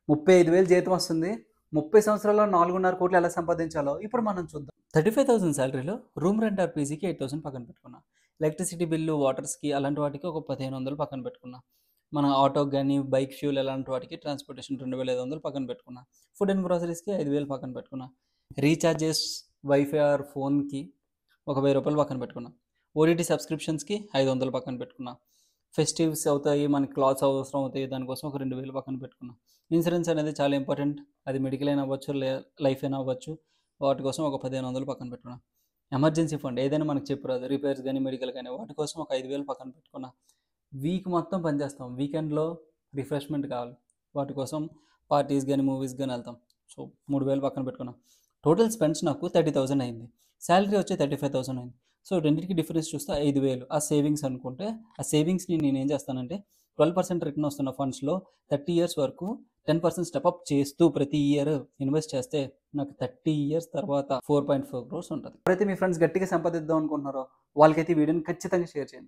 35,000 జీతం వస్తుంది. 30 సంవత్సరాల్లో 4.5 కోట్లు ఎలా సంపాదించాలో ఇప్పుడు మనం చూద్దాం. 35,000 సాలరీలో రూమ్ రెంట్ ఆర్ పీజీకి 8,000 పక్కన పెట్టుకున్నా. ఎలక్ట్రిసిటీ బిల్లు, వాటర్స్‌కి అలాంటి వాటికి ఒక 1,500 పక్కన పెట్టుకున్నా. మన ఆటోకి గానీ, బైక్ ఫ్యూల్ అలాంటి వాటికి ట్రాన్స్‌పోర్టేషన్ 2,500 పక్కన పెట్టుకున్నా. ఫుడ్ అండ్ గ్రోసరీస్‌కి 5,000 పక్కన పెట్టుకున్నా. రీచార్జెస్, వైఫై ఆర్ ఫోన్‌కి ఒక రూ. 1,000 పక్కన పెట్టుకున్నా. ఓటీటీ సబ్స్క్రిప్షన్స్‌కి 500 పక్కన పెట్టుకున్నా. ఫెస్టివ్స్ అవుతాయి, మనకి క్లాత్స్ అవసరం అవుతాయి, దానికోసం ఒక 2,000 పక్కన పెట్టుకున్నా. ఇన్సూరెన్స్ అనేది చాలా ఇంపార్టెంట్. అది మెడికల్ అయినా అవ్వచ్చు, లైఫ్ అయినా అవ్వచ్చు. వాటి కోసం ఒక 1,500 పక్కన పెట్టుకున్నా. ఎమర్జెన్సీ ఫండ్ ఏదైనా మనకు చెప్పరాదు, రిపేర్స్ కానీ, మెడికల్ కానీ, వాటి కోసం ఒక 5,000 పక్కన పెట్టుకున్నా. వీక్ మొత్తం పనిచేస్తాం, వీకెండ్లో రిఫ్రెష్మెంట్ కావాలి, వాటి కోసం పార్టీస్ కానీ, మూవీస్ కానీ వెళ్తాం. సో 3,000 పక్కన పెట్టుకున్నా. టోటల్ స్పెండ్స్ నాకు 30,000 అయింది. శాలరీ వచ్చి 35,000 అయింది. సో రెండింటికి డిఫరెన్స్ చూస్తే 5,000 ఆ సేవింగ్స్ అనుకుంటే, ఆ సేవింగ్స్ని నేను ఏం చేస్తానంటే 12% రిటర్న్ వస్తున్న ఫండ్స్లో 30 ఇయర్స్ వరకు 10% స్టెప్అప్ చేస్తూ ప్రతి ఇయర్ ఇన్వెస్ట్ చేస్తే నాకు 30 ఇయర్స్ తర్వాత 4.4 crores ఉంటుంది. ఎవరైతే మీ ఫ్రెండ్స్ గట్టిగా సంపాదిద్దాం అనుకుంటున్నారో వాళ్ళకైతే ఈ వీడియోని ఖచ్చితంగా షేర్ చేయండి.